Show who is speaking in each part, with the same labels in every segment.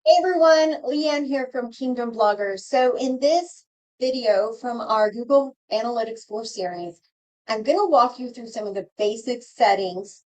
Speaker 1: Hey everyone, Leanne here from Kingdom Bloggers. So in this video from our Google Analytics 4 series, I'm going to walk you through some of the basic settings,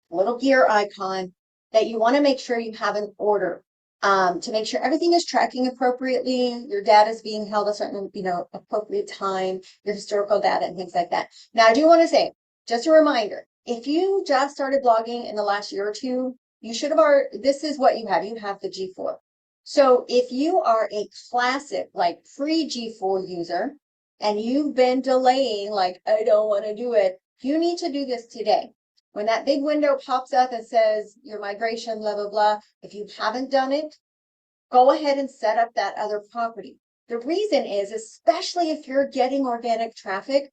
Speaker 1: little gear icon that you want to make sure you have in order to make sure everything is tracking appropriately, your data is being held a certain, appropriate time, your historical data and things like that. Now, I do want to say, just a reminder, if you just started blogging in the last year or two, you should have already, this is what you have the G4. So if you are a classic, like pre-G4 user, and you've been delaying, like, I don't want to do it, you need to do this today. When that big window pops up and says your migration, blah, blah, blah, if you haven't done it, go ahead and set up that other property. The reason is, especially if you're getting organic traffic,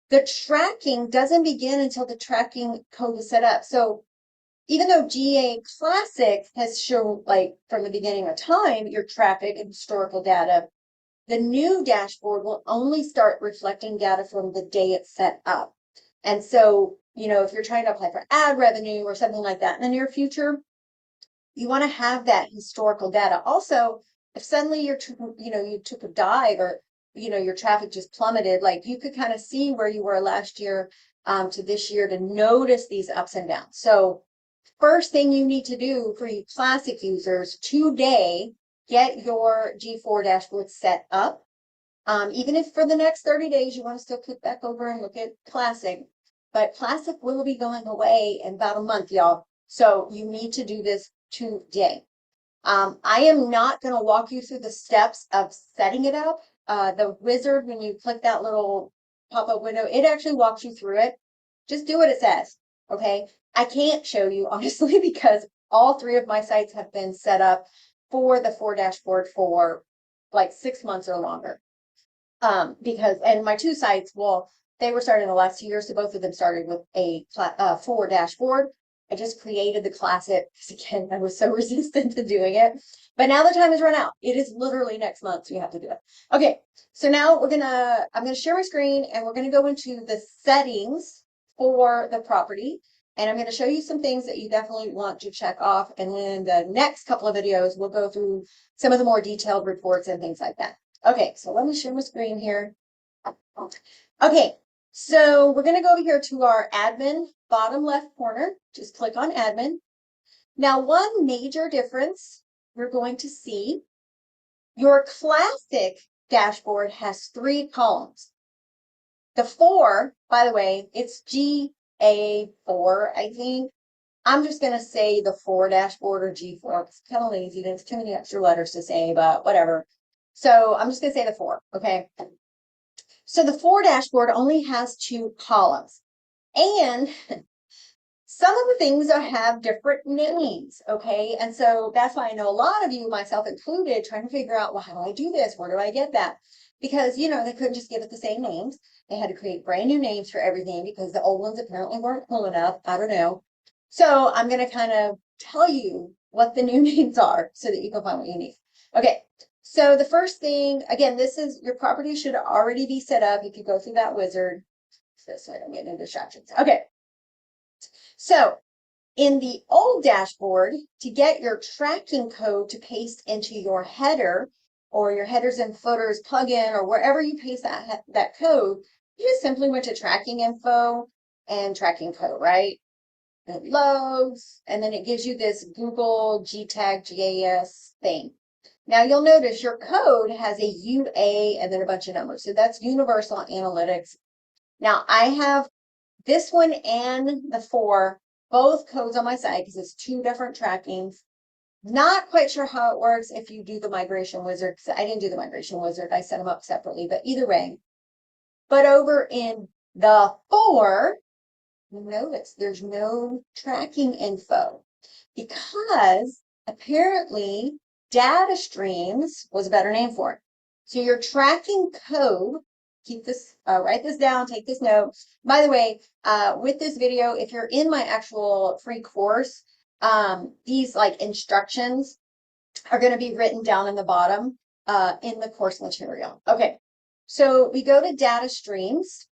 Speaker 1: the tracking doesn't begin until the tracking code is set up. So even though GA Classic has shown, like, from the beginning of time, your traffic and historical data, the new dashboard will only start reflecting data from the day it's set up. And so, if you're trying to apply for ad revenue or something like that in the near future, you want to have that historical data. Also, if suddenly you took a dive or, your traffic just plummeted, like, you could kind of see where you were last year to this year to notice these ups and downs. So first thing you need to do for you classic users today, get your G4 dashboard set up. Even if for the next 30 days you want to still click back over and look at classic, but classic will be going away in about a month, y'all. So you need to do this today. I am not going to walk you through the steps of setting it up. The wizard, when you click that little pop-up window, it actually walks you through it. Just do what it says, okay? I can't show you, honestly, because all three of my sites have been set up for the 4 dashboard for like 6 months or longer. And my two sites, well, they were started in the last 2 years, so both of them started with a 4 dashboard. I just created the classic because, again, I was so resistant to doing it. But now the time has run out. It is literally next month, so you have to do it. Okay, so now I'm gonna share my screen and we're gonna go into the settings for the property. And I'm gonna show you some things that you definitely want to check off. And then the next couple of videos, we'll go through some of the more detailed reports and things like that. Okay, so let me share my screen here. Okay, so we're going to go over here to our admin bottom left corner. Just click on admin. Now, one major difference we're going to see, your classic dashboard has 3 columns. The 4, by the way, it's GA4, I think. I'm just going to say the 4 dashboard or G4. It's kind of lazy. There's too many extra letters to say, but whatever. So I'm just going to say the 4, okay? So the 4 dashboard only has 2 columns. And some of the things have different names, okay? And so that's why I know a lot of you, myself included, trying to figure out, well, how do I do this? Where do I get that? Because, they couldn't just give it the same names. They had to create brand new names for everything because the old ones apparently weren't cool enough. I don't know. So I'm going to kind of tell you what the new names are so that you can find what you need. Okay, so the first thing, again, this is your property should already be set up if you go through that wizard. So I don't get into distractions. Okay, so in the old dashboard, to get your tracking code to paste into your header or your headers and footers plugin or wherever you paste that code, you just simply went to tracking info and tracking code, right? It loads, and then it gives you this Google GTAG GAS thing. Now you'll notice your code has a UA and then a bunch of numbers. So that's Universal Analytics. Now I have this one and the 4, both codes on my site because it's 2 different trackings. Not quite sure how it works if you do the migration wizard, because I didn't do the migration wizard. I set them up separately, but either way. But over in the 4, notice there's no tracking info because apparently data streams was a better name for it. So your tracking code, keep this, write this down, take this note. By the way, with this video, if you're in my actual free course, these like instructions are going to be written down in the bottom in the course material. Okay, so we go to data streams.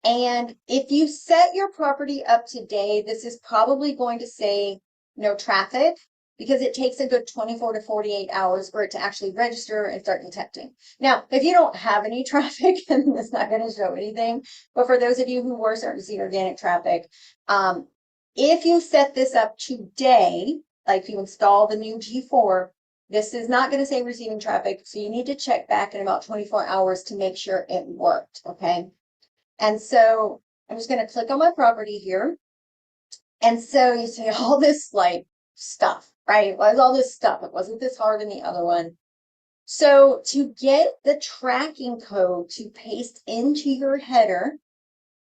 Speaker 1: And if you set your property up today, this is probably going to say no traffic. because it takes a good 24 to 48 hours for it to actually register and start detecting. Now, if you don't have any traffic, then it's not going to show anything. But for those of you who were starting to see organic traffic, if you set this up today, like you install the new G4, this is not going to say receiving traffic. So you need to check back in about 24 hours to make sure it worked. Okay. And so I'm just going to click on my property here. And so you see all this like stuff, right? Why is all this stuff? It wasn't this hard in the other one. So to get the tracking code to paste into your header,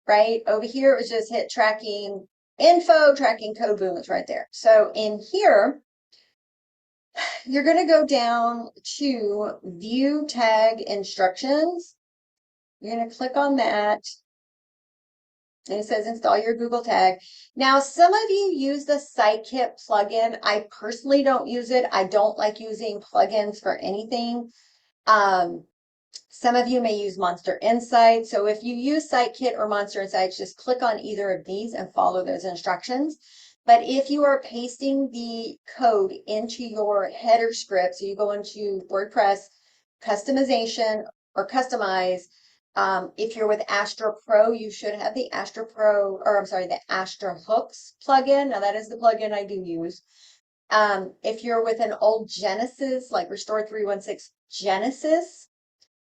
Speaker 1: right? Over here, it was just hit tracking info, tracking code, boom, it's right there. So in here, you're going to go down to view tag instructions. You're going to click on that. And it says install your Google tag. Now, some of you use the SiteKit plugin. I personally don't use it. I don't like using plugins for anything. Some of you may use Monster Insight. So if you use SiteKit or Monster Insights, just click on either of these and follow those instructions. But if you are pasting the code into your header script, so you go into WordPress, customization or customize, if you're with Astra Pro, you should have the Astra Pro, or I'm sorry, the Astra Hooks plugin. Now that is the plugin I do use. If you're with an old Genesis, like Restore 316 Genesis,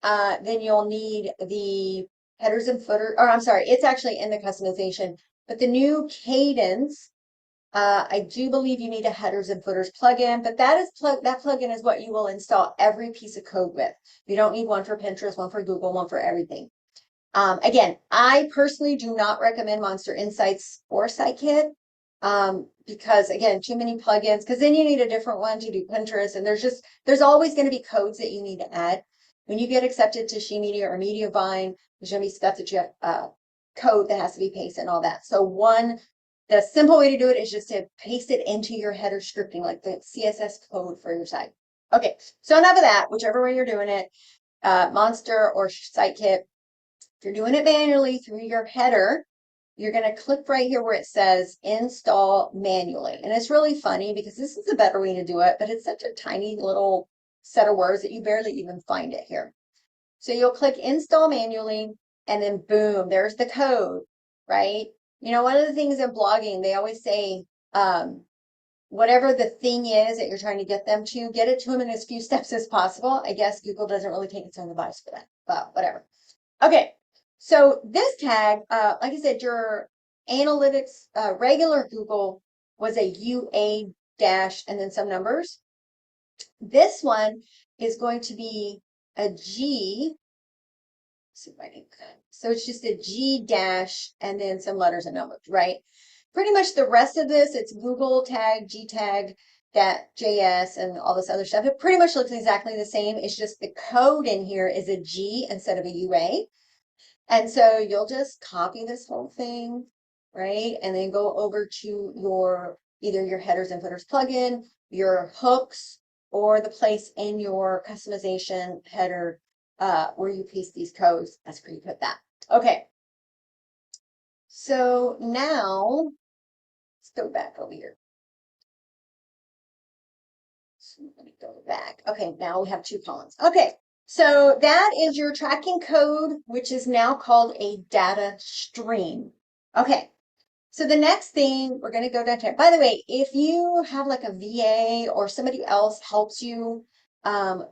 Speaker 1: then you'll need the headers and footer, or I'm sorry, it's actually in the customization, but the new Cadence, I do believe you need a headers and footers plugin, but that plugin is what you will install every piece of code with. You don't need one for Pinterest, one for Google, one for everything. Again, I personally do not recommend Monster Insights or SiteKit, because again, too many plugins, because then you need a different one to do Pinterest, and there's always going to be codes that you need to add. When you get accepted to She Media or Mediavine, there's going to be stuff that you have, code that has to be pasted and all that. So the simple way to do it is just to paste it into your header scripting, like the CSS code for your site. Okay, so enough of that, whichever way you're doing it, Monster or SiteKit. If you're doing it manually through your header, you're going to click right here where it says install manually. And it's really funny because this is a better way to do it, but it's such a tiny little set of words that you barely even find it here. So you'll click install manually and then boom, there's the code, right? You know, one of the things in blogging, they always say, whatever the thing is that you're trying to get them to, get it to them in as few steps as possible. I guess Google doesn't really take its own advice for that, but whatever. Okay, so this tag, like I said, your analytics, regular Google was a UA dash and then some numbers. This one is going to be a G. So it's just a G dash and then some letters and numbers, right? Pretty much the rest of this, it's Google tag, G tag, .js, and all this other stuff. It pretty much looks exactly the same. It's just the code in here is a G instead of a UA. And so you'll just copy this whole thing, right? And then go over to either your headers and footers plugin, your hooks, or the place in your customization header where you paste these codes. That's where you put that. Okay. So now let's go back over here. So let me go back. Okay, now we have two columns. Okay, so that is your tracking code, which is now called a data stream. Okay, so the next thing we're going to go down to, by the way, if you have like a VA or somebody else helps you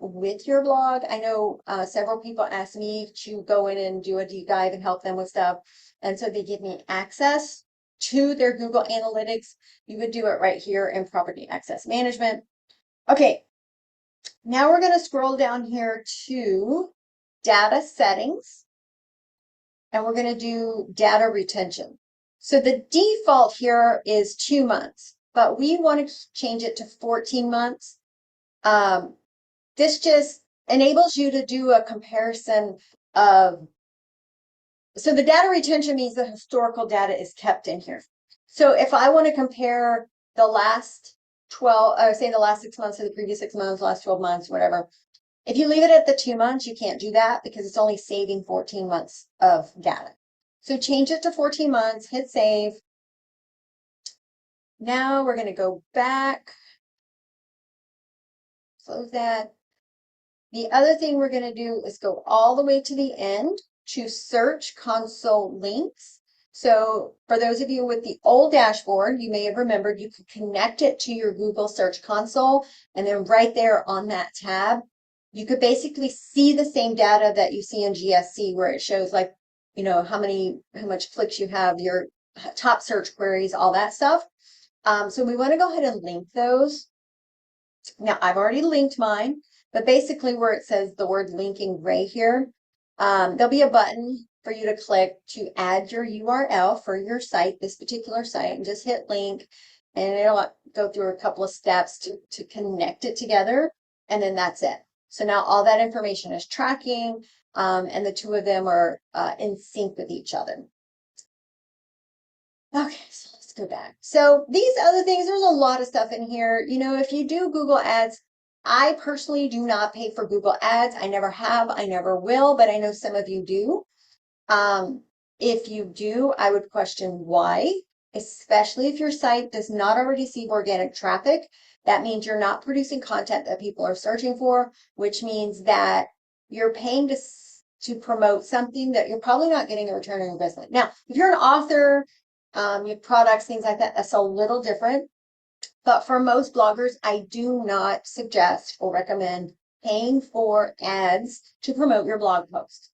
Speaker 1: with your blog, I know several people ask me to go in and do a deep dive and help them with stuff. And so they give me access to their Google Analytics. You would do it right here in Property Access Management. Okay, now we're going to scroll down here to data settings, and we're going to do data retention. So the default here is 2 months, but we want to change it to 14 months. This just enables you to do a comparison of, so the data retention means the historical data is kept in here. So if I want to compare the last 12, say the last 6 months to the previous 6 months, last 12 months, whatever. If you leave it at the 2 months, you can't do that because it's only saving 14 months of data. So change it to 14 months, hit save. Now we're going to go back close that. The other thing we're going to do is go all the way to the end to search console links. So for those of you with the old dashboard, you may have remembered you could connect it to your Google Search Console, and then right there on that tab, you could basically see the same data that you see in GSC, where it shows like, you know, how much clicks you have, your top search queries, all that stuff. So we want to go ahead and link those. Now I've already linked mine, but basically where it says the word linking right here, there'll be a button for you to click to add your URL for your site, this particular site, and just hit link, and it'll go through a couple of steps to connect it together, and then that's it. So now all that information is tracking, and the two of them are in sync with each other. Okay, so let's go back. So these other things, there's a lot of stuff in here. You know, if you do Google Ads, I personally do not pay for Google Ads. I never have, I never will, but I know some of you do. If you do, I would question why, especially if your site does not already receive organic traffic. That means you're not producing content that people are searching for, which means that you're paying to promote something that you're probably not getting a return on investment. Now, if you're an author, you have products, things like that, that's a little different. But for most bloggers, I do not suggest or recommend paying for ads to promote your blog post.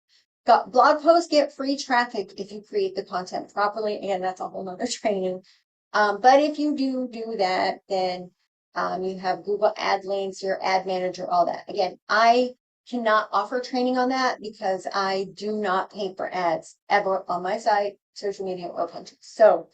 Speaker 1: Blog posts get free traffic if you create the content properly, and that's a whole nother training. But if you do that, then you have Google Ad links, your ad manager, all that. Again, I cannot offer training on that because I do not pay for ads ever on my site, social media, or Pinterest. So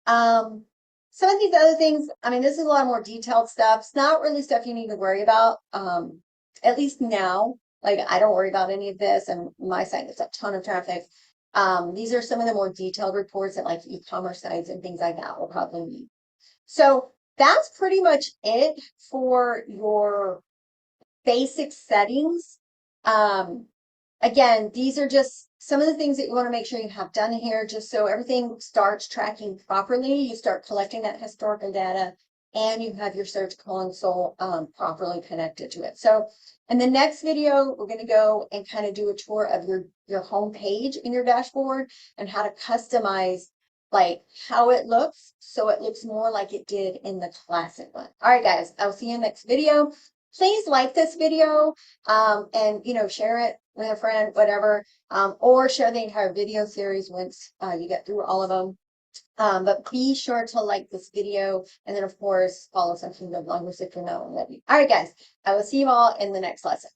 Speaker 1: some of these other things, I mean, this is a lot more detailed stuff. It's not really stuff you need to worry about, at least now. Like, I don't worry about any of this, and my site gets a ton of traffic. These are some of the more detailed reports that like e-commerce sites and things like that will probably need. So that's pretty much it for your basic settings. Again, these are just some of the things that you want to make sure you have done here, just so everything starts tracking properly. You start collecting that historical data, and you have your search console properly connected to it. So in the next video, we're going to go and kind of do a tour of your home page in your dashboard and how to customize like how it looks so it looks more like it did in the classic one. All right, guys, I'll see you in the next video. Please like this video and, you know, share it with a friend, whatever, or share the entire video series once you get through all of them. But be sure to like this video, and then of course follow some Kingdom Bloggers if you're not already. All right, guys, I will see you all in the next lesson.